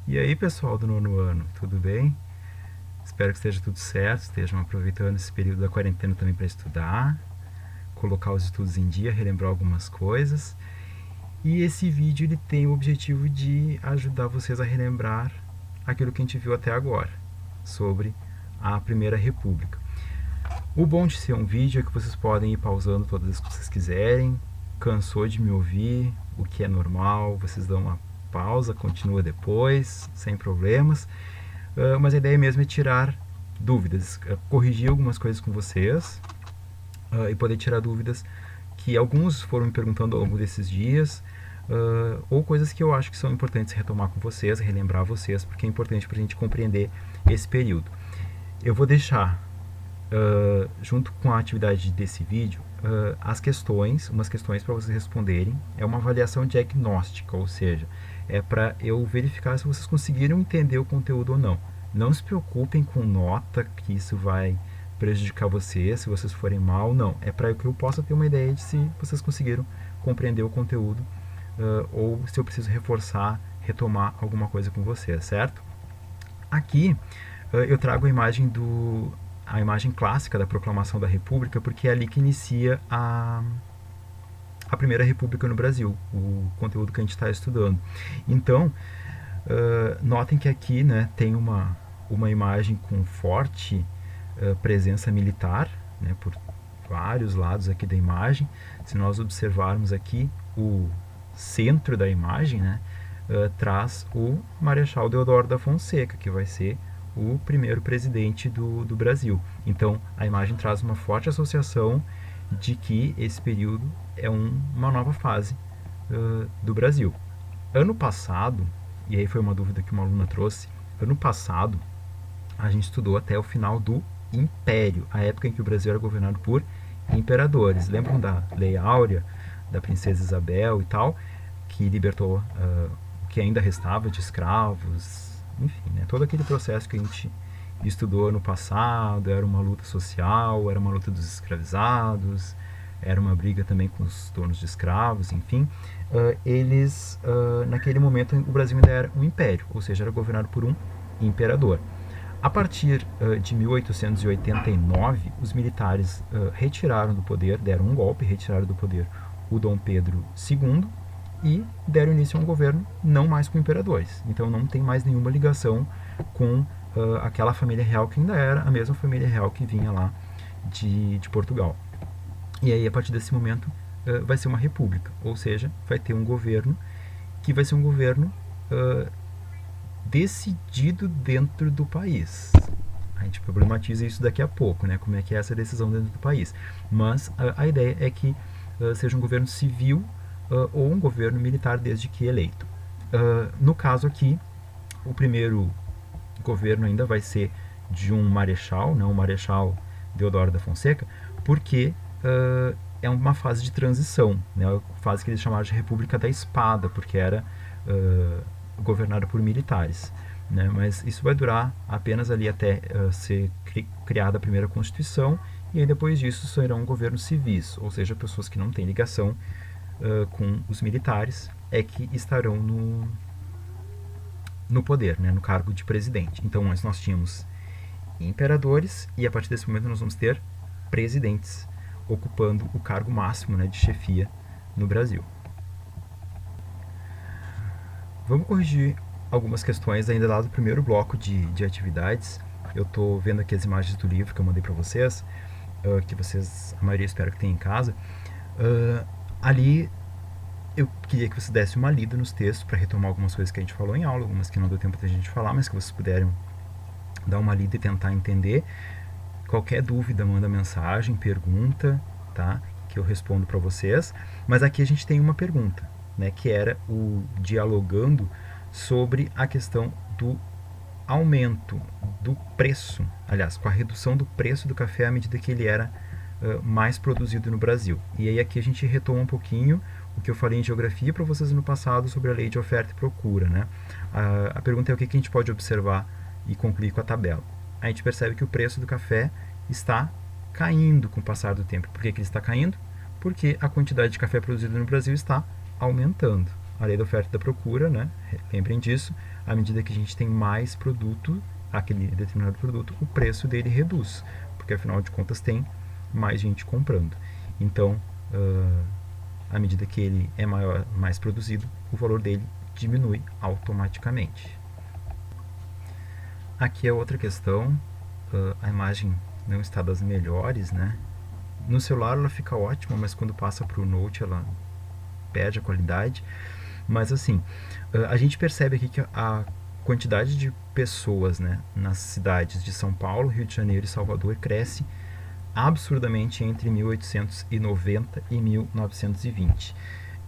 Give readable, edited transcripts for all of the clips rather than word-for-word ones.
E aí, pessoal do nono ano, tudo bem? Espero que esteja tudo certo, estejam aproveitando esse período da quarentena também para estudar, colocar os estudos em dia, relembrar algumas coisas. E esse vídeo ele tem o objetivo de ajudar vocês a relembrar aquilo que a gente viu até agora, sobre a Primeira República. O bom de ser um vídeo é que vocês podem ir pausando todas as que vocês quiserem. Cansou de me ouvir, o que é normal, vocês dão uma pausa, continua depois, sem problemas. Mas a ideia mesmo é tirar dúvidas, corrigir algumas coisas com vocês e poder tirar dúvidas que alguns foram me perguntando ao longo desses dias, ou coisas que eu acho que são importantes retomar com vocês, relembrar vocês, porque é importante para a gente compreender esse período. Eu vou deixar, junto com a atividade desse vídeo, umas questões para vocês responderem. É uma avaliação diagnóstica, ou seja, é para eu verificar se vocês conseguiram entender o conteúdo ou não. Não se preocupem com nota, que isso vai prejudicar vocês, se vocês forem mal, não. É para que eu possa ter uma ideia de se vocês conseguiram compreender o conteúdo, ou se eu preciso reforçar, retomar alguma coisa com vocês, certo? Aqui eu trago a imagem clássica da Proclamação da República, porque é ali que inicia a Primeira República no Brasil, o conteúdo que a gente está estudando. Então, notem que aqui, né, tem uma imagem com forte presença militar, né, por vários lados aqui da imagem. Se nós observarmos aqui o centro da imagem, né, traz o Marechal Deodoro da Fonseca, que vai ser o primeiro presidente do Brasil. Então, a imagem traz uma forte associação de que esse período é uma nova fase do Brasil. Ano passado, e aí foi uma dúvida que uma aluna trouxe, ano passado a gente estudou até o final do Império, a época em que o Brasil era governado por imperadores. Lembram da Lei Áurea, da Princesa Isabel e tal, que libertou o que ainda restava de escravos, enfim, né, todo aquele processo que a gente estudou no passado. Era uma luta social, era uma luta dos escravizados, era uma briga também com os donos de escravos, enfim. Naquele momento, o Brasil ainda era um império, ou seja, era governado por um imperador. A partir de 1889, os militares retiraram do poder, deram um golpe, retiraram do poder o Dom Pedro II e deram início a um governo não mais com imperadores. Então não tem mais nenhuma ligação com aquela família real que ainda era a mesma família real que vinha lá de Portugal. E aí, a partir desse momento, vai ser uma república, ou seja, vai ter um governo que vai ser um governo decidido dentro do país. A gente problematiza isso daqui a pouco, né? Como é que é essa decisão dentro do país. Mas a ideia é que seja um governo civil ou um governo militar desde que eleito. No caso aqui, o primeiro governo ainda vai ser de um marechal, não, o Marechal Deodoro da Fonseca, porque é uma fase de transição, né? A fase que eles chamaram de República da Espada, porque era governada por militares, né? Mas isso vai durar apenas ali até ser criada a primeira Constituição, e aí depois disso serão governos civis, ou seja, pessoas que não têm ligação com os militares é que estarão no poder, né, no cargo de presidente. Então, antes nós tínhamos imperadores, e a partir desse momento nós vamos ter presidentes ocupando o cargo máximo, né, de chefia no Brasil. Vamos corrigir algumas questões ainda lá do primeiro bloco de atividades. Eu estou vendo aqui as imagens do livro que eu mandei para vocês, que vocês, a maioria, espero que tenham em casa. Ali eu queria que você desse uma lida nos textos para retomar algumas coisas que a gente falou em aula, algumas que não deu tempo de a gente falar, mas que vocês puderem dar uma lida e tentar entender. Qualquer dúvida, manda mensagem, pergunta, tá? Que eu respondo para vocês. Mas aqui a gente tem uma pergunta, né? Que era o dialogando sobre a questão do aumento do preço, aliás, com a redução do preço do café à medida que ele era mais produzido no Brasil. E aí aqui a gente retoma um pouquinho o que eu falei em geografia para vocês no passado sobre a lei de oferta e procura, né? A pergunta é o que a gente pode observar e concluir com a tabela. A gente percebe que o preço do café está caindo com o passar do tempo. Por que ele está caindo? Porque a quantidade de café produzido no Brasil está aumentando, a lei da oferta e da procura, né? Lembrem disso, à medida que a gente tem mais produto, aquele determinado produto, o preço dele reduz, porque afinal de contas tem mais gente comprando. Então, à medida que ele é maior, mais produzido, o valor dele diminui automaticamente. Aqui é outra questão, a imagem não está das melhores, né? No celular ela fica ótima, mas quando passa para o Note ela perde a qualidade. Mas assim, a gente percebe aqui que a quantidade de pessoas, né, nas cidades de São Paulo, Rio de Janeiro e Salvador cresce absurdamente entre 1890 e 1920.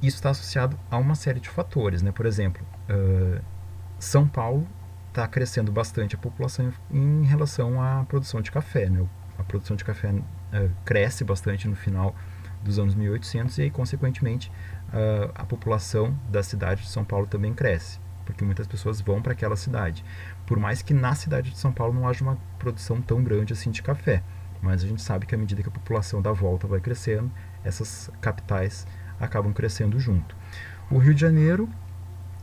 Isso está associado a uma série de fatores, né? Por exemplo, São Paulo está crescendo bastante a população em relação à produção de café, né? A produção de café cresce bastante no final dos anos 1800 e aí, consequentemente, a população da cidade de São Paulo também cresce, porque muitas pessoas vão para aquela cidade. Por mais que na cidade de São Paulo não haja uma produção tão grande assim de café, mas a gente sabe que à medida que a população da volta vai crescendo, essas capitais acabam crescendo junto. O Rio de Janeiro,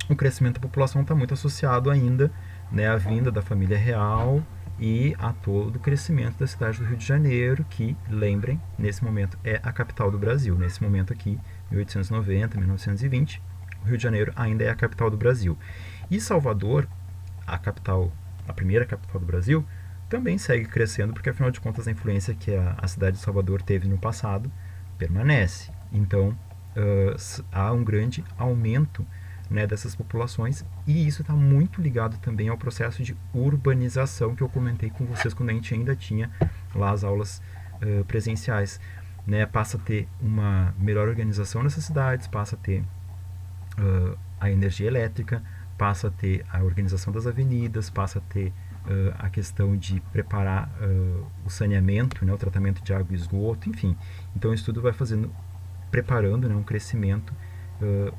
o crescimento da população está muito associado ainda, né, à vinda da família real e a todo o crescimento da cidade do Rio de Janeiro, que, lembrem, nesse momento é a capital do Brasil. Nesse momento aqui, 1890, 1920, o Rio de Janeiro ainda é a capital do Brasil. E Salvador, a primeira capital do Brasil, também segue crescendo, porque afinal de contas a influência que a cidade de Salvador teve no passado permanece. Então, há um grande aumento, né, dessas populações, e isso está muito ligado também ao processo de urbanização que eu comentei com vocês quando a gente ainda tinha lá as aulas presenciais, né? Passa a ter uma melhor organização nessas cidades, passa a ter a energia elétrica, passa a ter a organização das avenidas, passa a ter a questão de preparar o saneamento, né, o tratamento de água e esgoto, enfim. Então isso tudo vai preparando, né, um crescimento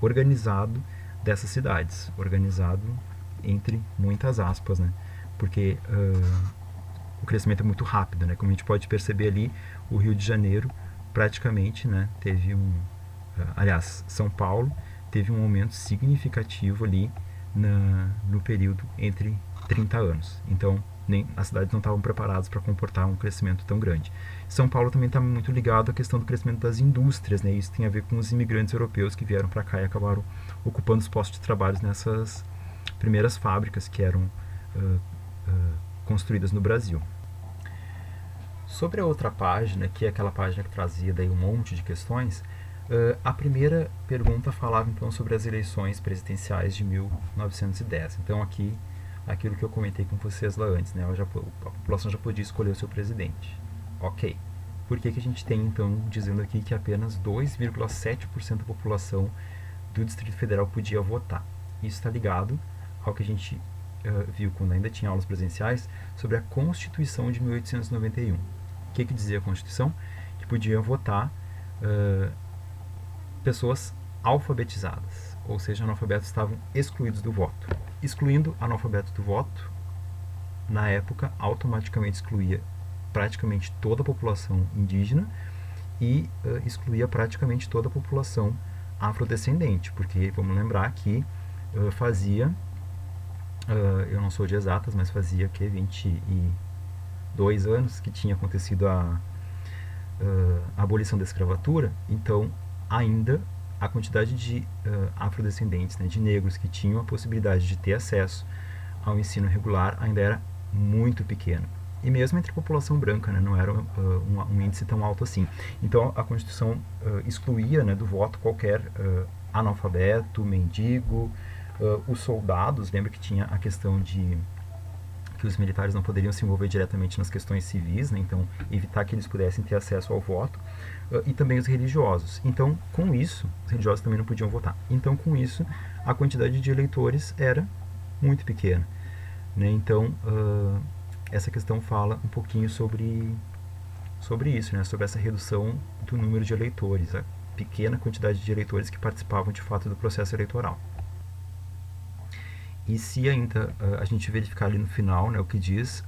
organizado dessas cidades, organizado entre muitas aspas, né, porque o crescimento é muito rápido, né, como a gente pode perceber ali, o Rio de Janeiro praticamente, né, teve aliás, São Paulo teve um aumento significativo ali no período entre 30 anos. Então, as cidades não estavam preparadas para comportar um crescimento tão grande. São Paulo também está muito ligado à questão do crescimento das indústrias, né? Isso tem a ver com os imigrantes europeus que vieram para cá e acabaram ocupando os postos de trabalho nessas primeiras fábricas que eram construídas no Brasil. Sobre a outra página, que é aquela página que trazia daí um monte de questões, a primeira pergunta falava então sobre as eleições presidenciais de 1910. Então aqui, aquilo que eu comentei com vocês lá antes, né? A população já podia escolher o seu presidente. Ok. Por que a gente tem então dizendo aqui que apenas 2,7% da população do Distrito Federal podia votar? Isso está ligado ao que a gente viu quando ainda tinha aulas presenciais sobre a Constituição de 1891. O que dizia a Constituição? Que podiam votar pessoas alfabetizadas, ou seja, analfabetos estavam excluídos do voto. Excluindo analfabetos do voto, na época, automaticamente excluía praticamente toda a população indígena e excluía praticamente toda a população afrodescendente, porque vamos lembrar que fazia, eu não sou de exatas, mas fazia que 22 anos que tinha acontecido a abolição da escravatura, então ainda a quantidade de afrodescendentes, né, de negros que tinham a possibilidade de ter acesso ao ensino regular ainda era muito pequena. E mesmo entre a população branca, né, não era um índice tão alto assim. Então a Constituição excluía, né, do voto qualquer analfabeto, mendigo, os soldados. Lembra que tinha a questão de que os militares não poderiam se envolver diretamente nas questões civis, né, então evitar que eles pudessem ter acesso ao voto, e também os religiosos. Então, com isso, os religiosos também não podiam votar. Então, com isso, a quantidade de eleitores era muito pequena, né? Então, essa questão fala um pouquinho sobre isso, né? Sobre essa redução do número de eleitores, a pequena quantidade de eleitores que participavam de fato do processo eleitoral. E se ainda a gente verificar ali no final, né, o que diz,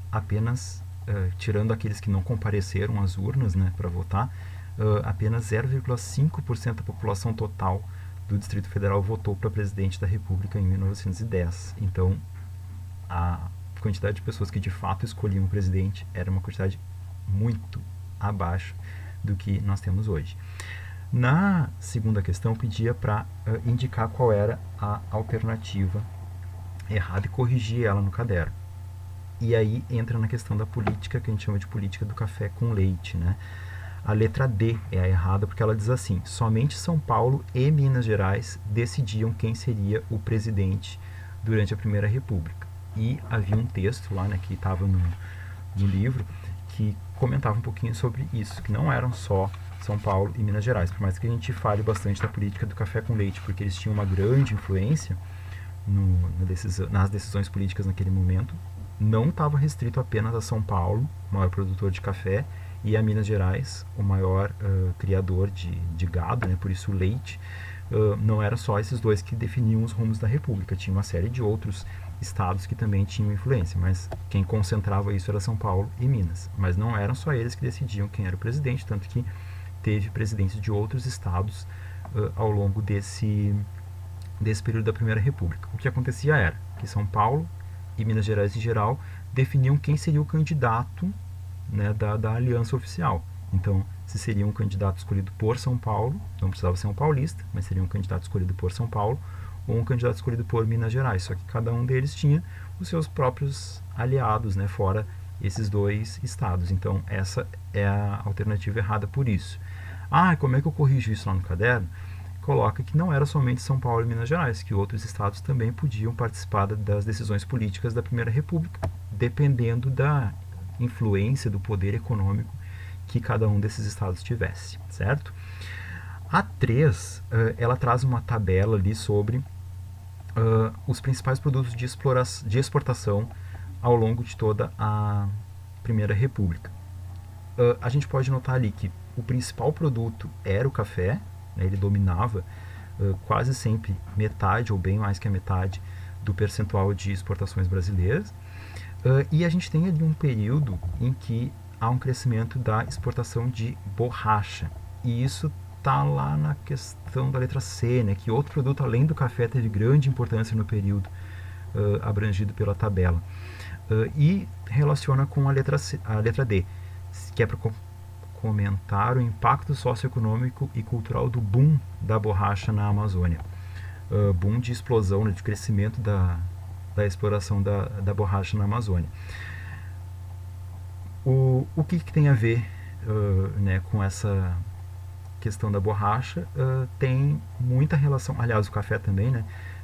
apenas, tirando aqueles que não compareceram às urnas, né, para votar, apenas 0,5% da população total do Distrito Federal votou para presidente da República em 1910. Então, a quantidade de pessoas que de fato escolhiam o presidente era uma quantidade muito abaixo do que nós temos hoje. Na segunda questão, pedia para indicar qual era a alternativa errada e corrigir ela no caderno. E aí entra na questão da política, que a gente chama de política do café com leite, né? A letra D é a errada porque ela diz assim: somente São Paulo e Minas Gerais decidiam quem seria o presidente durante a Primeira República. E havia um texto lá, né, que estava no livro, que comentava um pouquinho sobre isso, que não eram só São Paulo e Minas Gerais, por mais que a gente fale bastante da política do café com leite, porque eles tinham uma grande influência nas decisões políticas naquele momento. Não estava restrito apenas a São Paulo, o maior produtor de café, e a Minas Gerais, o maior criador de gado, né, por isso o leite. Não era só esses dois que definiam os rumos da República, tinha uma série de outros estados que também tinham influência, mas quem concentrava isso era São Paulo e Minas. Mas não eram só eles que decidiam quem era o presidente, tanto que teve presidentes de outros estados ao longo desse período da Primeira República. O que acontecia era que São Paulo e Minas Gerais em geral definiam quem seria o candidato, né, da aliança oficial. Então, se seria um candidato escolhido por São Paulo, não precisava ser um paulista, mas seria um candidato escolhido por São Paulo, ou um candidato escolhido por Minas Gerais, só que cada um deles tinha os seus próprios aliados, né, fora esses dois estados. Então, essa é a alternativa errada por isso. Como é que eu corrijo isso lá no caderno? Coloca que não era somente São Paulo e Minas Gerais, que outros estados também podiam participar das decisões políticas da Primeira República, dependendo da influência, do poder econômico que cada um desses estados tivesse, certo? A 3, ela traz uma tabela ali sobre os principais produtos de exportação ao longo de toda a Primeira República. A gente pode notar ali que o principal produto era o café, né, ele dominava quase sempre metade ou bem mais que a metade do percentual de exportações brasileiras. E a gente tem ali um período em que há um crescimento da exportação de borracha. E isso está lá na questão da letra C, né, que outro produto além do café teve grande importância no período abrangido pela tabela. E relaciona com a letra D, que é para comentar o impacto socioeconômico e cultural do boom da borracha na Amazônia. Boom de explosão, né, de crescimento da exploração da borracha na Amazônia. O que tem a ver né, com essa questão da borracha? Tem muita relação, aliás, o café também, né,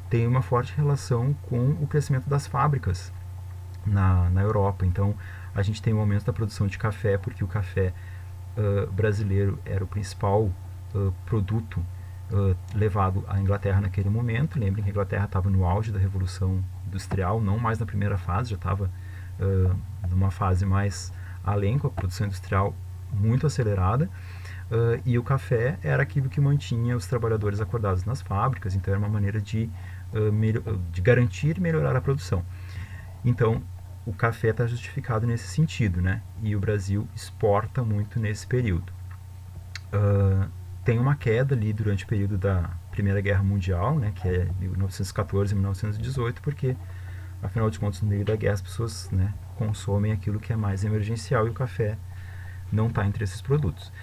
tem uma forte relação com o crescimento das fábricas na Europa. Então, a gente tem um aumento da produção de café, porque o café brasileiro era o principal produto levado à Inglaterra naquele momento. Lembrem que a Inglaterra estava no auge da Revolução Industrial, não mais na primeira fase, já estava numa fase mais além, com a produção industrial muito acelerada, e o café era aquilo que mantinha os trabalhadores acordados nas fábricas, então era uma maneira de garantir e melhorar a produção. Então, o café está justificado nesse sentido, né? E o Brasil exporta muito nesse período. Tem uma queda ali durante o período da Primeira Guerra Mundial, né, que é 1914 e 1918, porque, afinal de contas, no meio da guerra as pessoas, né, consomem aquilo que é mais emergencial e o café não está entre esses produtos.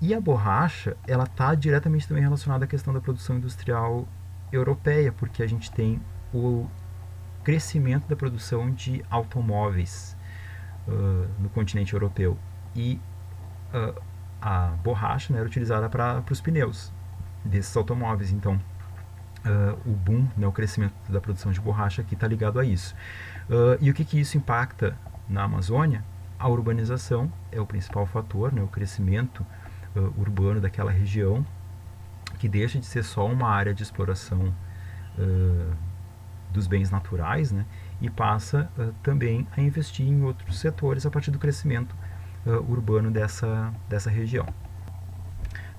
E a borracha, ela está diretamente também relacionada à questão da produção industrial europeia, porque a gente tem o crescimento da produção de automóveis no continente europeu, e a borracha, né, era utilizada para os pneus desses automóveis. Então, o boom, né, o crescimento da produção de borracha aqui está ligado a isso. E o que isso impacta na Amazônia? A urbanização é o principal fator, né, o crescimento urbano daquela região, que deixa de ser só uma área de exploração dos bens naturais, né, e passa também a investir em outros setores a partir do crescimento urbano dessa região.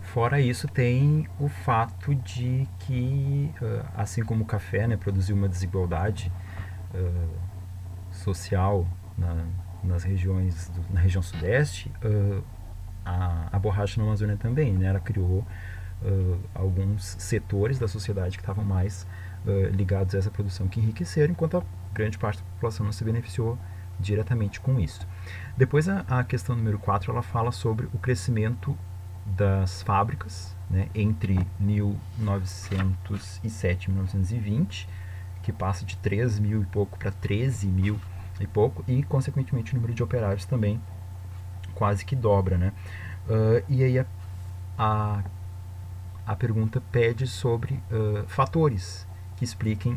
Fora isso, tem o fato de que, assim como o café, né, produziu uma desigualdade social na região sudeste, a borracha na Amazônia também, né, ela criou alguns setores da sociedade que estavam mais ligados a essa produção que enriqueceram, enquanto a grande parte da população não se beneficiou diretamente com isso. Depois a questão número 4, ela fala sobre o crescimento das fábricas, né, entre 1907 e 1920, que passa de 3 mil e pouco para 13 mil e pouco, e consequentemente o número de operários também quase que dobra, né? E aí a pergunta pede sobre fatores que expliquem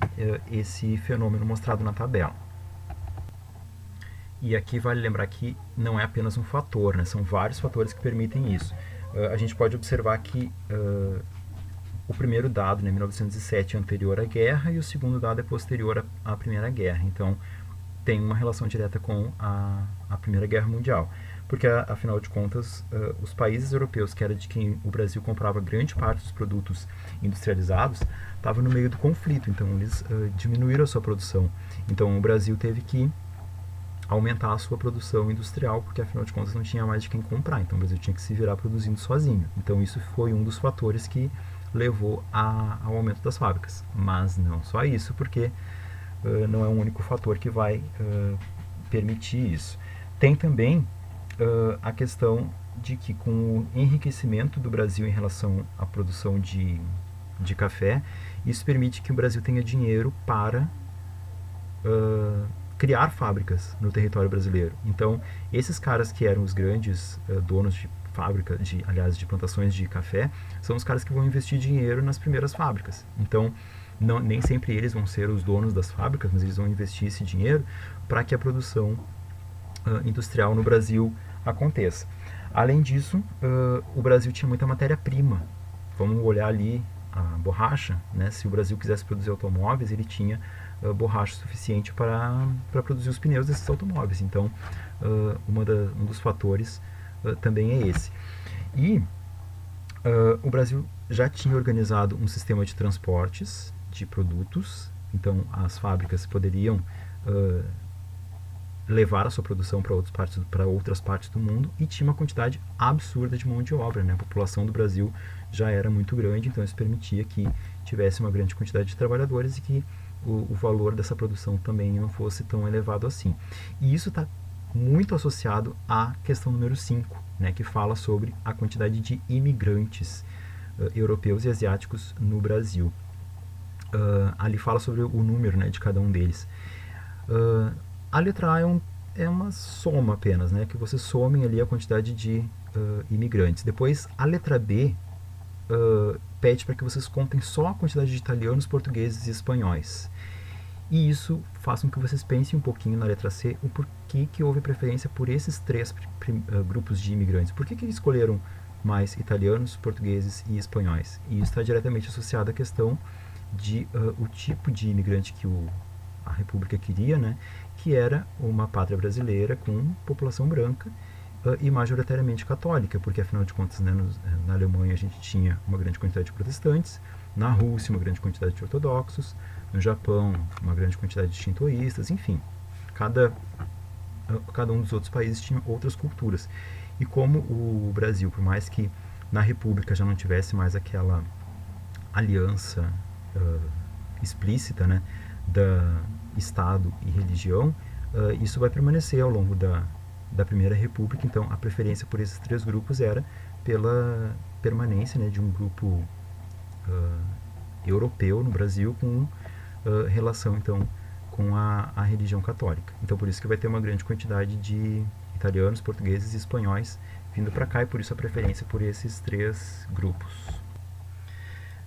esse fenômeno mostrado na tabela. E aqui vale lembrar que não é apenas um fator, né? São vários fatores que permitem isso. A gente pode observar que o primeiro dado, né, 1907, é anterior à guerra e o segundo dado é posterior à Primeira Guerra. Então, tem uma relação direta com a Primeira Guerra Mundial. Porque, afinal de contas, os países europeus, que era de quem o Brasil comprava grande parte dos produtos industrializados, estavam no meio do conflito. Então, eles diminuíram a sua produção. Então, o Brasil teve que aumentar a sua produção industrial, porque afinal de contas não tinha mais de quem comprar, então o Brasil tinha que se virar produzindo sozinho. Então isso foi um dos fatores que levou ao aumento das fábricas. Mas não só isso, porque não é um único fator que vai permitir isso. Tem também a questão de que com o enriquecimento do Brasil em relação à produção de café, isso permite que o Brasil tenha dinheiro para criar fábricas no território brasileiro. Então, esses caras que eram os grandes donos de fábrica, aliás, de plantações de café, são os caras que vão investir dinheiro nas primeiras fábricas. Então, nem sempre eles vão ser os donos das fábricas, mas eles vão investir esse dinheiro para que a produção industrial no Brasil aconteça. Além disso, o Brasil tinha muita matéria-prima. Vamos olhar ali a borracha, né? Se o Brasil quisesse produzir automóveis, ele tinha borracha suficiente para produzir os pneus desses automóveis. Então, um dos fatores também é esse. E o Brasil já tinha organizado um sistema de transportes de produtos, então as fábricas poderiam levar a sua produção para outras partes do mundo, e tinha uma quantidade absurda de mão de obra, né? A população do Brasil já era muito grande, então isso permitia que tivesse uma grande quantidade de trabalhadores e que o valor dessa produção também não fosse tão elevado assim. E isso está muito associado à questão número 5, né, que fala sobre a quantidade de imigrantes europeus e asiáticos no Brasil. Ali fala sobre o número, né, de cada um deles. A letra A é uma soma apenas, né, que você somem ali a quantidade de imigrantes. Depois, a letra B pede para que vocês contem só a quantidade de italianos, portugueses e espanhóis. E isso faz com que vocês pensem um pouquinho na letra C o porquê que houve preferência por esses três grupos de imigrantes. Por que eles escolheram mais italianos, portugueses e espanhóis? E isso está diretamente associado à questão de o tipo de imigrante que a República queria, né? Que era uma pátria brasileira com população branca e majoritariamente católica, porque afinal de contas, né, na Alemanha a gente tinha uma grande quantidade de protestantes, na Rússia uma grande quantidade de ortodoxos, no Japão uma grande quantidade de shintoístas, enfim, cada um dos outros países tinha outras culturas. E como o Brasil, por mais que na República já não tivesse mais aquela aliança explícita, né, da Estado e religião, isso vai permanecer ao longo da Primeira República. Então a preferência por esses três grupos era pela permanência, né, de um grupo europeu no Brasil com relação então com a religião católica. Então por isso que vai ter uma grande quantidade de italianos, portugueses e espanhóis vindo para cá, e por isso a preferência por esses três grupos.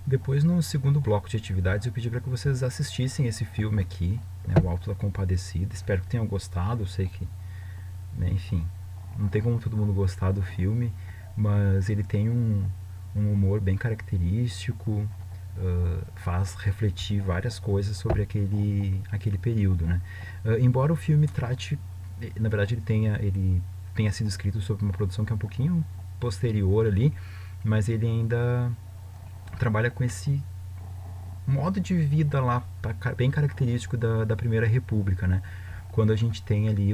Depois, no segundo bloco de atividades, eu pedi para que vocês assistissem esse filme aqui, né, O Alto da Compadecida. Espero que tenham gostado. Eu sei que, né, enfim, não tem como todo mundo gostar do filme, mas ele tem um humor bem característico, faz refletir várias coisas sobre aquele período, né? Embora o filme trate, na verdade ele tenha sido escrito sobre uma produção que é um pouquinho posterior ali, mas ele ainda trabalha com esse modo de vida lá bem característico da Primeira República, né? Quando a gente tem ali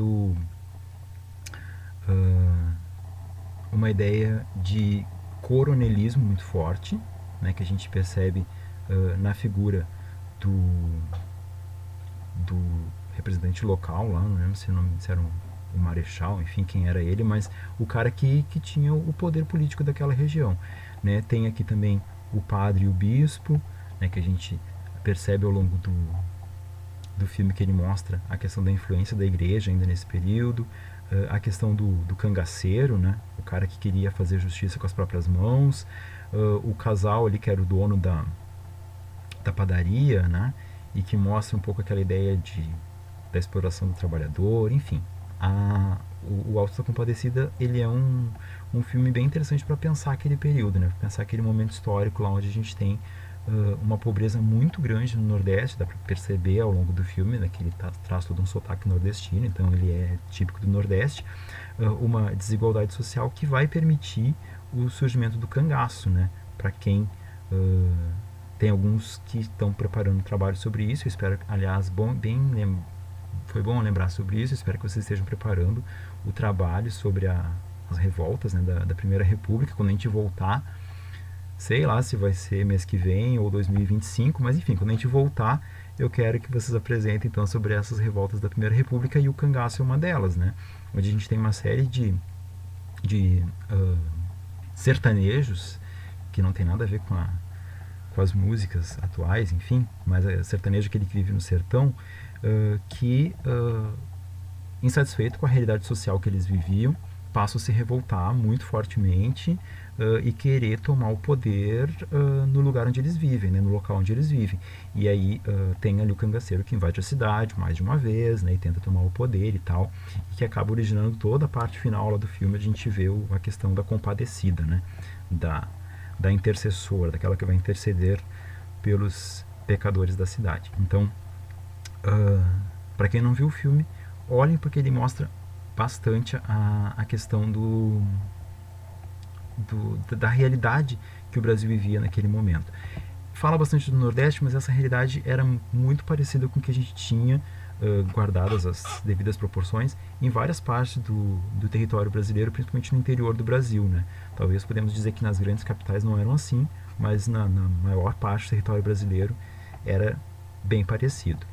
uma ideia de coronelismo muito forte, né, que a gente percebe na figura do representante local lá, não lembro se era o marechal, enfim, quem era ele, mas o cara que tinha o poder político daquela região, né? Tem aqui também o padre e o bispo, né, que a gente percebe ao longo do filme, que ele mostra a questão da influência da igreja ainda nesse período, a questão do cangaceiro, né, o cara que queria fazer justiça com as próprias mãos, o casal ali que era o dono da padaria, né, e que mostra um pouco aquela ideia da exploração do trabalhador, enfim. O Auto da Compadecida, ele é um filme bem interessante para pensar aquele período, né? Pra pensar aquele momento histórico lá onde a gente tem uma pobreza muito grande no Nordeste, dá para perceber ao longo do filme, né, que ele traz todo um sotaque nordestino, então ele é típico do Nordeste, uma desigualdade social que vai permitir o surgimento do cangaço, né? Para quem tem alguns que estão preparando um trabalho sobre isso, eu espero, aliás, foi bom lembrar sobre isso, espero que vocês estejam preparando o trabalho sobre as revoltas, né, da Primeira República, quando a gente voltar, sei lá se vai ser mês que vem ou 2025, mas enfim, quando a gente voltar, eu quero que vocês apresentem então sobre essas revoltas da Primeira República, e o cangaço é uma delas, né, onde a gente tem uma série de sertanejos que não tem nada a ver com as músicas atuais, enfim, mas é sertanejo, aquele que vive no sertão, que, insatisfeito com a realidade social que eles viviam, passam a se revoltar muito fortemente e querer tomar o poder no lugar onde eles vivem, né, no local onde eles vivem. E aí tem ali o cangaceiro que invade a cidade mais de uma vez, né, e tenta tomar o poder e tal, e que acaba originando toda a parte final lá do filme. A gente vê a questão da compadecida, né, da intercessora, daquela que vai interceder pelos pecadores da cidade. Então, para quem não viu o filme, olhem, porque ele mostra bastante a questão da realidade que o Brasil vivia naquele momento. Fala bastante do Nordeste, mas essa realidade era muito parecida com o que a gente tinha, guardadas as devidas proporções, em várias partes do território brasileiro, principalmente no interior do Brasil, né? Talvez podemos dizer que nas grandes capitais não eram assim, mas na maior parte do território brasileiro era bem parecido.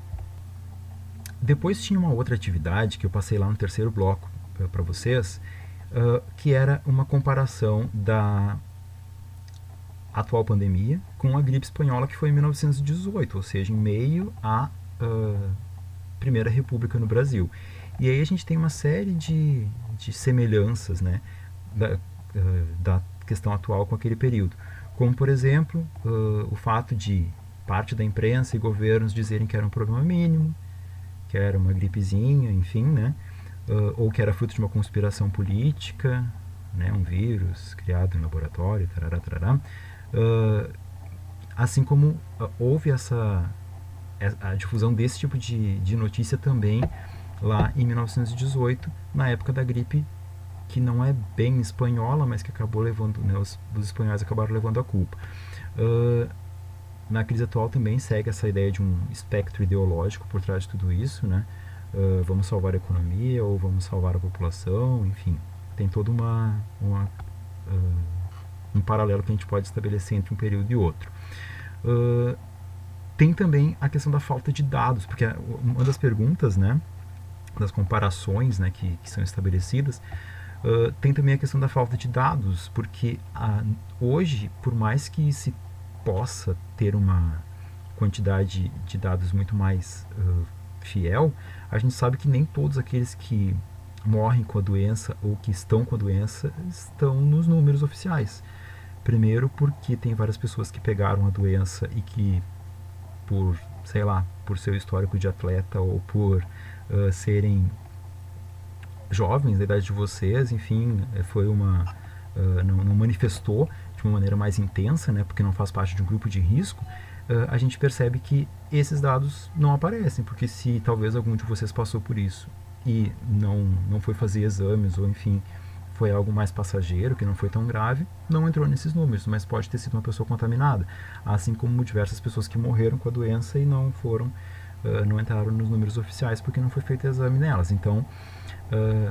Depois tinha uma outra atividade que eu passei lá no terceiro bloco para vocês, que era uma comparação da atual pandemia com a gripe espanhola, que foi em 1918, ou seja, em meio à Primeira República no Brasil. E aí a gente tem uma série de semelhanças, né, da questão atual com aquele período. Como, por exemplo, o fato de parte da imprensa e governos dizerem que era um problema mínimo, que era uma gripezinha, enfim, né, ou que era fruto de uma conspiração política, né, um vírus criado em laboratório, tarará, tarará. Assim como houve a difusão desse tipo de notícia também lá em 1918, na época da gripe, que não é bem espanhola, mas que acabou levando, né, os espanhóis acabaram levando a culpa. Na crise atual também segue essa ideia de um espectro ideológico por trás de tudo isso, né? Vamos salvar a economia ou vamos salvar a população, enfim, tem todo um paralelo que a gente pode estabelecer entre um período e outro. Tem também a questão da falta de dados, porque uma das perguntas, né, das comparações, né, que são estabelecidas, tem também a questão da falta de dados, porque hoje, por mais que se possa ter uma quantidade de dados muito mais fiel, a gente sabe que nem todos aqueles que morrem com a doença ou que estão com a doença estão nos números oficiais. Primeiro porque tem várias pessoas que pegaram a doença e que, por, sei lá, por seu histórico de atleta ou por serem jovens da idade de vocês, enfim, não manifestou de uma maneira mais intensa, né, porque não faz parte de um grupo de risco, a gente percebe que esses dados não aparecem, porque se talvez algum de vocês passou por isso e não foi fazer exames, ou enfim, foi algo mais passageiro, que não foi tão grave, não entrou nesses números, mas pode ter sido uma pessoa contaminada, assim como diversas pessoas que morreram com a doença e não entraram nos números oficiais porque não foi feito exame nelas. Então,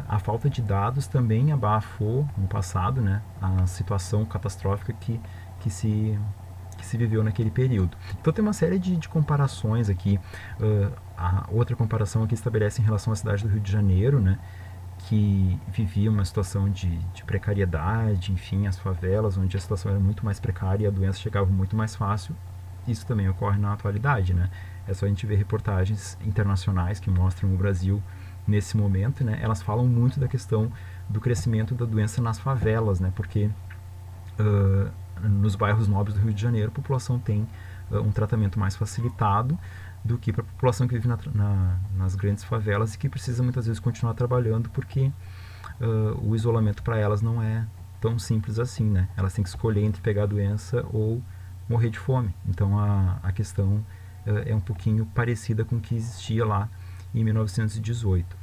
a falta de dados também abafou no passado, né, a situação catastrófica que que se viveu naquele período. Então tem uma série de comparações aqui. A outra comparação aqui estabelece em relação à cidade do Rio de Janeiro, né, que vivia uma situação de precariedade, enfim, as favelas, onde a situação era muito mais precária e a doença chegava muito mais fácil. Isso também ocorre na atualidade, né? É só a gente ver reportagens internacionais que mostram o Brasil nesse momento, né? Elas falam muito da questão do crescimento da doença nas favelas, né? Porque nos bairros nobres do Rio de Janeiro a população tem um tratamento mais facilitado do que para a população que vive nas grandes favelas e que precisa muitas vezes continuar trabalhando porque o isolamento para elas não é tão simples assim, né? Elas têm que escolher entre pegar a doença ou morrer de fome. Então a questão é um pouquinho parecida com o que existia lá em 1918.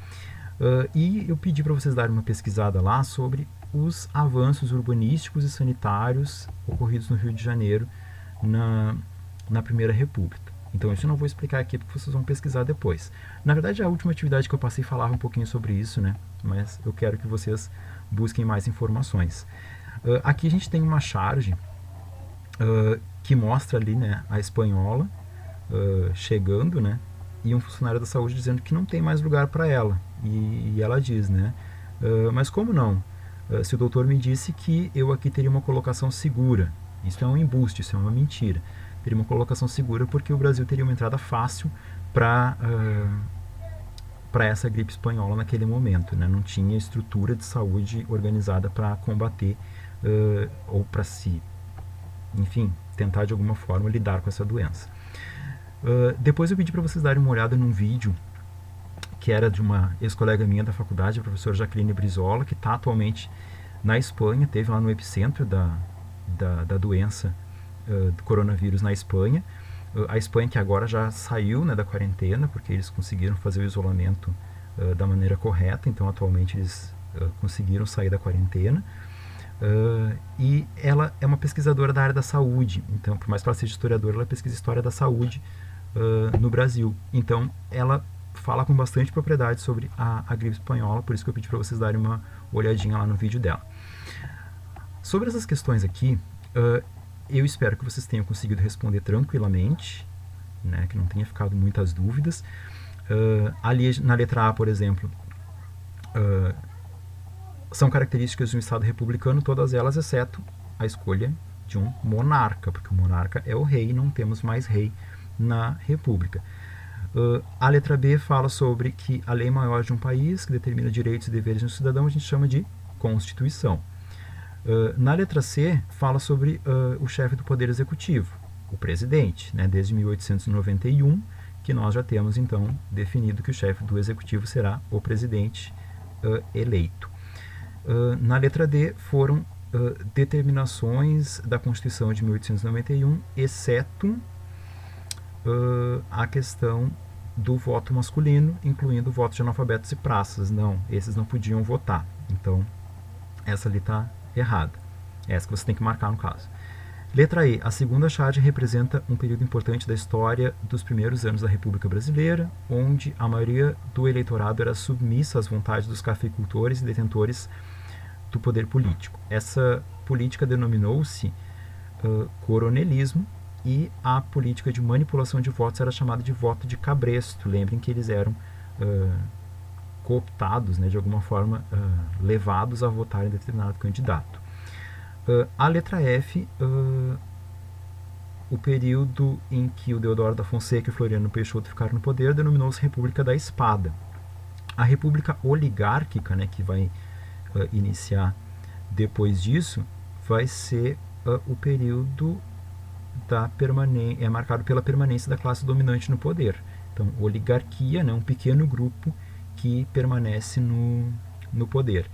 E eu pedi para vocês darem uma pesquisada lá sobre os avanços urbanísticos e sanitários ocorridos no Rio de Janeiro na Primeira República. Então isso eu não vou explicar aqui porque vocês vão pesquisar depois. Na verdade, a última atividade que eu passei falava um pouquinho sobre isso, né? Mas eu quero que vocês busquem mais informações. Aqui a gente tem uma charge que mostra ali, né, a espanhola chegando, né, e um funcionário da saúde dizendo que não tem mais lugar para ela. E ela diz, né, mas como não? Se o doutor me disse que eu aqui teria uma colocação segura. Isso é um embuste, isso é uma mentira. Teria uma colocação segura porque o Brasil teria uma entrada fácil para essa gripe espanhola naquele momento, né? Não tinha estrutura de saúde organizada para combater ou para enfim, tentar de alguma forma lidar com essa doença. Depois eu pedi para vocês darem uma olhada num vídeo que era de uma ex-colega minha da faculdade, a professora Jacqueline Brizola, que está atualmente na Espanha, teve lá no epicentro da doença do coronavírus na Espanha. A Espanha que agora já saiu, né, da quarentena, porque eles conseguiram fazer o isolamento da maneira correta, então atualmente eles conseguiram sair da quarentena. E ela é uma pesquisadora da área da saúde, então por mais que ela seja historiadora, ela pesquisa história da saúde no Brasil. Então ela fala com bastante propriedade sobre a gripe espanhola, por isso que eu pedi para vocês darem uma olhadinha lá no vídeo dela. Sobre essas questões aqui, eu espero que vocês tenham conseguido responder tranquilamente, né, que não tenha ficado muitas dúvidas. Ali na letra A, por exemplo, são características de um Estado republicano, todas elas, exceto a escolha de um monarca, porque o monarca é o rei, não temos mais rei na República. A letra B fala sobre que a lei maior de um país, que determina direitos e deveres de um cidadão, a gente chama de Constituição. Na letra C, fala sobre o chefe do Poder Executivo, o presidente, né, desde 1891, que nós já temos, então, definido que o chefe do Executivo será o presidente eleito. Na letra D, foram determinações da Constituição de 1891, exceto a questão do voto masculino, incluindo o voto de analfabetos e praças. Não, esses não podiam votar. Então, essa ali está errada. Essa que você tem que marcar no caso. Letra E. A segunda charge representa um período importante da história dos primeiros anos da República Brasileira, onde a maioria do eleitorado era submissa às vontades dos cafeicultores e detentores do poder político. Essa política denominou-se coronelismo, e a política de manipulação de votos era chamada de voto de cabresto. Lembrem que eles eram cooptados, né, de alguma forma levados a votar em determinado candidato. A letra F, o período em que o Deodoro da Fonseca e o Floriano Peixoto ficaram no poder, denominou-se República da Espada. A República Oligárquica, né, que vai iniciar depois disso, vai ser o período é marcado pela permanência da classe dominante no poder. Então, oligarquia, né, um pequeno grupo que permanece no poder.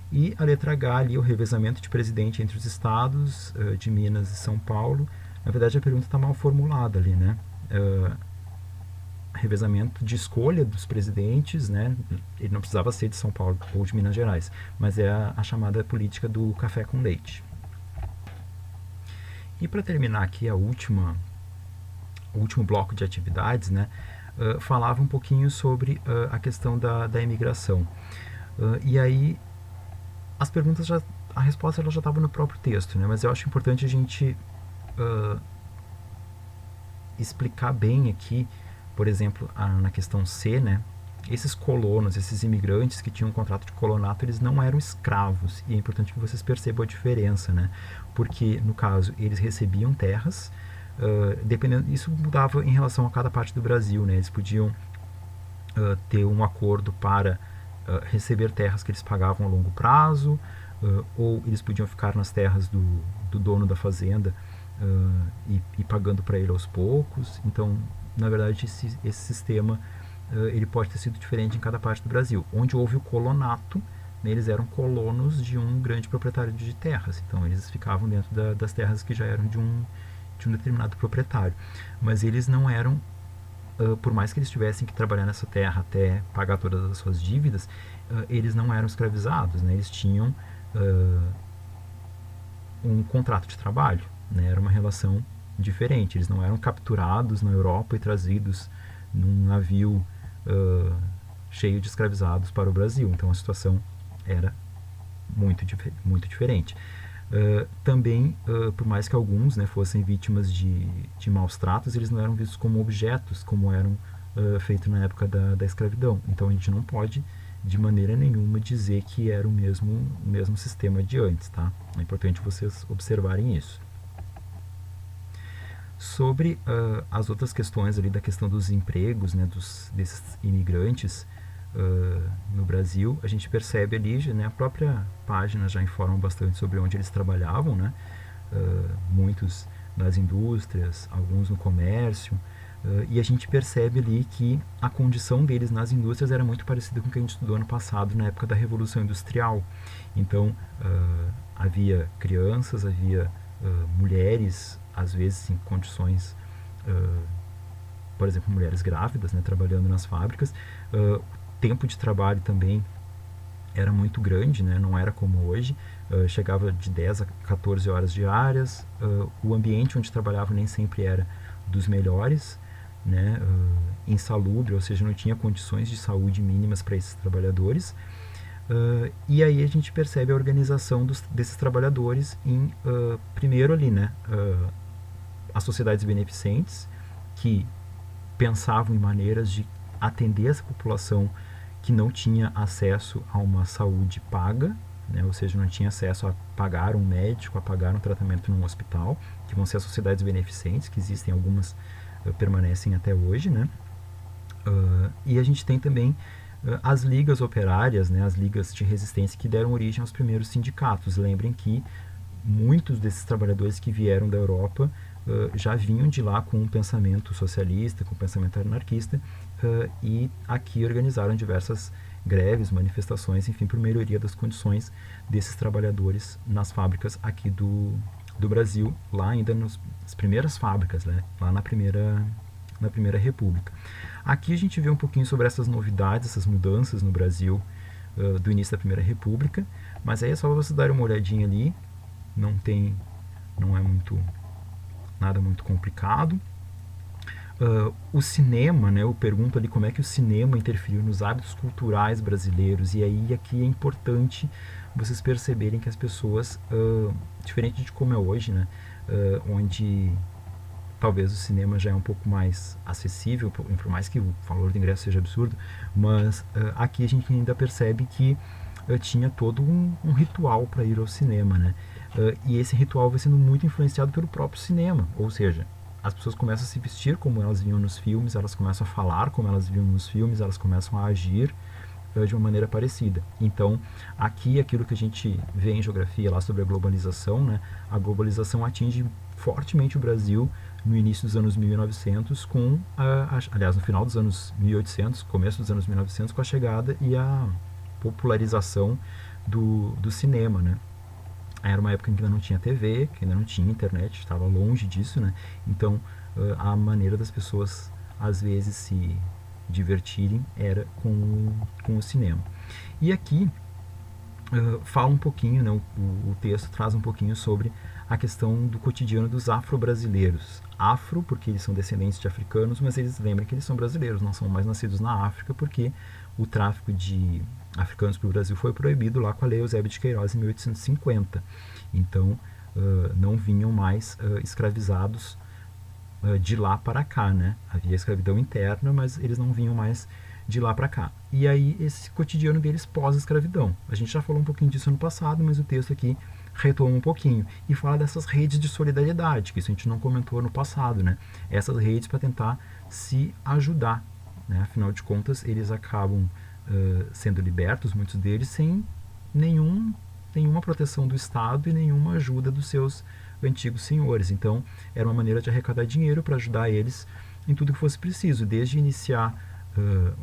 E a letra H ali, o revezamento de presidente entre os estados de Minas e São Paulo. Na verdade, a pergunta está mal formulada ali, né? Revezamento de escolha dos presidentes, né? Ele não precisava ser de São Paulo ou de Minas Gerais, mas é a chamada política do café com leite. E para terminar aqui o último bloco de atividades, né, falava um pouquinho sobre a questão da imigração. E aí as perguntas a resposta ela já estava no próprio texto, né, mas eu acho importante a gente explicar bem aqui, por exemplo, na questão C, né? Esses colonos, esses imigrantes que tinham um contrato de colonato, eles não eram escravos. E é importante que vocês percebam a diferença, né? Porque, no caso, eles recebiam terras, dependendo, isso mudava em relação a cada parte do Brasil, né? Eles podiam ter um acordo para receber terras que eles pagavam a longo prazo, ou eles podiam ficar nas terras do dono da fazenda e pagando para ele aos poucos. Então, na verdade, esse sistema ele pode ter sido diferente em cada parte do Brasil. Onde houve o colonato, né, eles eram colonos de um grande proprietário de terras. Então, eles ficavam dentro das terras que já eram de um determinado proprietário. Mas eles não eram, por mais que eles tivessem que trabalhar nessa terra até pagar todas as suas dívidas, eles não eram escravizados, né? Eles tinham um contrato de trabalho, né? Era uma relação diferente. Eles não eram capturados na Europa e trazidos num navio cheio de escravizados para o Brasil. Então a situação era muito diferente. Também, por mais que alguns, né, fossem vítimas de maus tratos, eles não eram vistos como objetos, como eram feitos na época da escravidão. Então a gente não pode, de maneira nenhuma, dizer que era o mesmo sistema de antes, tá? É importante vocês observarem isso. Sobre as outras questões ali da questão dos empregos, né, desses imigrantes no Brasil, a gente percebe ali, né, a própria página já informa bastante sobre onde eles trabalhavam, né, muitos nas indústrias, alguns no comércio, e a gente percebe ali que a condição deles nas indústrias era muito parecida com o que a gente estudou ano passado, na época da Revolução Industrial. Então, havia crianças, havia mulheres, às vezes em condições, por exemplo, mulheres grávidas, né, trabalhando nas fábricas. O tempo de trabalho também era muito grande, né, não era como hoje, chegava de 10 a 14 horas diárias. O ambiente onde trabalhava nem sempre era dos melhores, né, insalubre, ou seja, não tinha condições de saúde mínimas para esses trabalhadores. E aí a gente percebe a organização desses trabalhadores em, primeiro ali, né, as sociedades beneficentes, que pensavam em maneiras de atender essa população que não tinha acesso a uma saúde paga, né, ou seja, não tinha acesso a pagar um médico, a pagar um tratamento num hospital, que vão ser as sociedades beneficentes, que existem algumas, permanecem até hoje, né? E a gente tem também as ligas operárias, né, as ligas de resistência que deram origem aos primeiros sindicatos. Lembrem que muitos desses trabalhadores que vieram da Europa já vinham de lá com um pensamento socialista, com um pensamento anarquista, e aqui organizaram diversas greves, manifestações, enfim, por melhoria das condições desses trabalhadores nas fábricas aqui do Brasil, lá ainda nas primeiras fábricas, né, lá na primeira República. Aqui a gente vê um pouquinho sobre essas novidades, essas mudanças no Brasil do início da Primeira República, mas aí é só você dar uma olhadinha ali, não é nada muito complicado. O cinema, né, eu pergunto ali como é que o cinema interferiu nos hábitos culturais brasileiros, e aí aqui é importante vocês perceberem que as pessoas, diferente de como é hoje, né, onde talvez o cinema já é um pouco mais acessível, por mais que o valor do ingresso seja absurdo, mas aqui a gente ainda percebe que tinha todo um ritual para ir ao cinema, né? E esse ritual vai sendo muito influenciado pelo próprio cinema, ou seja, as pessoas começam a se vestir como elas viam nos filmes, elas começam a falar como elas viam nos filmes, elas começam a agir de uma maneira parecida. Então, aqui aquilo que a gente vê em geografia lá sobre a globalização, né? A globalização atinge fortemente o Brasil no início dos anos 1900, aliás, no final dos anos 1800, começo dos anos 1900, com a chegada e a popularização do cinema, né? Era uma época em que ainda não tinha TV, que ainda não tinha internet, estava longe disso, né? Então, a maneira das pessoas, às vezes, se divertirem era com o cinema. E aqui, fala um pouquinho, né, o texto traz um pouquinho sobre a questão do cotidiano dos afro-brasileiros. Afro, porque eles são descendentes de africanos, mas eles lembram que eles são brasileiros, não são mais nascidos na África, porque o tráfico de africanos para o Brasil foi proibido lá com a Lei Eusébio de Queiroz em 1850. Então, não vinham mais escravizados de lá para cá, né? Havia escravidão interna, mas eles não vinham mais de lá para cá. E aí esse cotidiano deles pós-escravidão. A gente já falou um pouquinho disso no passado, mas o texto aqui retoma um pouquinho e fala dessas redes de solidariedade, que isso a gente não comentou no passado, né? Essas redes para tentar se ajudar, né? Afinal de contas, eles acabam sendo libertos, muitos deles, sem nenhuma proteção do Estado e nenhuma ajuda dos seus antigos senhores. Então, era uma maneira de arrecadar dinheiro para ajudar eles em tudo que fosse preciso, desde iniciar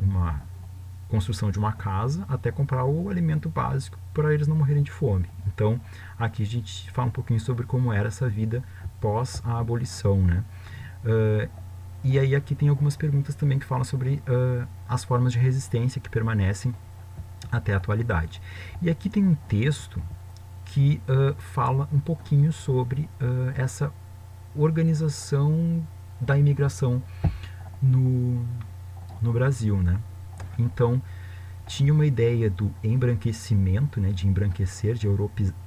uma construção de uma casa até comprar o alimento básico para eles não morrerem de fome. Então, aqui a gente fala um pouquinho sobre como era essa vida pós a abolição, né? E aí aqui tem algumas perguntas também que falam sobre as formas de resistência que permanecem até a atualidade. E aqui tem um texto que fala um pouquinho sobre essa organização da imigração no Brasil, né? Então, tinha uma ideia do embranquecimento, né, de embranquecer, de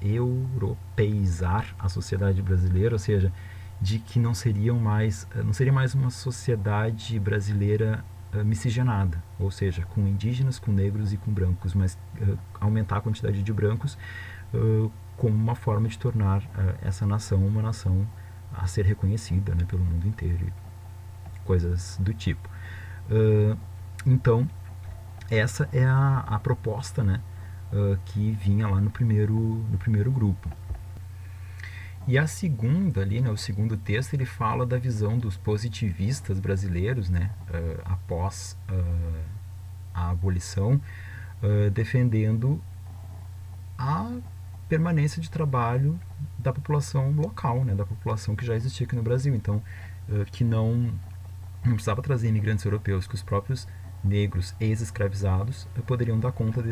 europeizar a sociedade brasileira, ou seja, de que não seria mais uma sociedade brasileira miscigenada, ou seja, com indígenas, com negros e com brancos, mas aumentar a quantidade de brancos como uma forma de tornar essa nação uma nação a ser reconhecida, né, pelo mundo inteiro, coisas do tipo. Então, essa é a proposta, né, que vinha lá no primeiro grupo. E a segunda ali, né, o segundo texto, ele fala da visão dos positivistas brasileiros, né, após a abolição, defendendo a permanência de trabalho da população local, né, da população que já existia aqui no Brasil. Então, que não precisava trazer imigrantes europeus, que os próprios negros ex-escravizados poderiam dar conta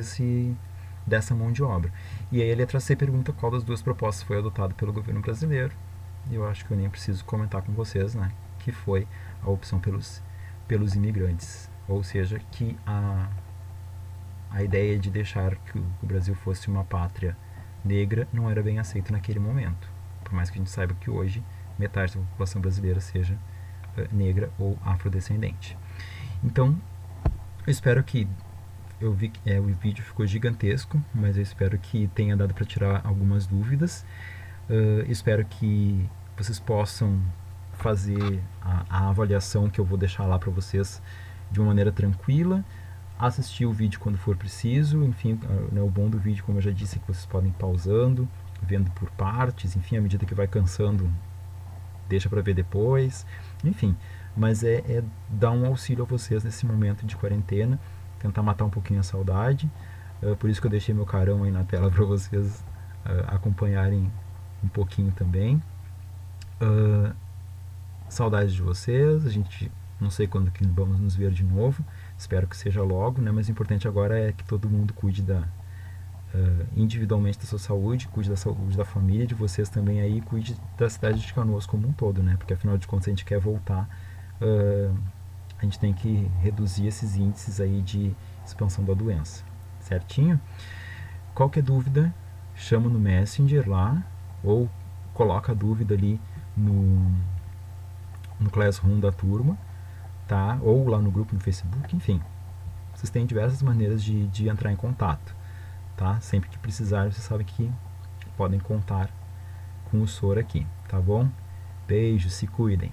dessa mão de obra. E aí a letra C pergunta qual das duas propostas foi adotado pelo governo brasileiro. E eu acho que eu nem preciso comentar com vocês, né, que foi a opção pelos imigrantes. Ou seja, que a ideia de deixar que o Brasil fosse uma pátria negra não era bem aceita naquele momento. Por mais que a gente saiba que hoje metade da população brasileira seja negra ou afrodescendente. Então, eu espero que o vídeo ficou gigantesco, mas eu espero que tenha dado para tirar algumas dúvidas. Espero que vocês possam fazer a avaliação que eu vou deixar lá para vocês de uma maneira tranquila, assistir o vídeo quando for preciso. Enfim, o bom do vídeo, como eu já disse, é que vocês podem ir pausando, vendo por partes, enfim, à medida que vai cansando, deixa para ver depois, enfim. Mas é dar um auxílio a vocês nesse momento de quarentena, tentar matar um pouquinho a saudade. Por isso que eu deixei meu carão aí na tela para vocês acompanharem um pouquinho também. Saudades de vocês. A gente não sei quando que vamos nos ver de novo. Espero que seja logo, né? Mas o importante agora é que todo mundo cuide individualmente da sua saúde, cuide da saúde da família, de vocês também aí, cuide da cidade de Canoas como um todo, né? Porque afinal de contas, a gente quer voltar, a gente tem que reduzir esses índices aí de expansão da doença, certinho? Qualquer dúvida, chama no Messenger lá, ou coloca a dúvida ali no Classroom da turma, tá? Ou lá no grupo no Facebook, enfim. Vocês têm diversas maneiras de entrar em contato, tá? Sempre que precisar, vocês sabem que podem contar com o Sor aqui, tá bom? Beijos, se cuidem.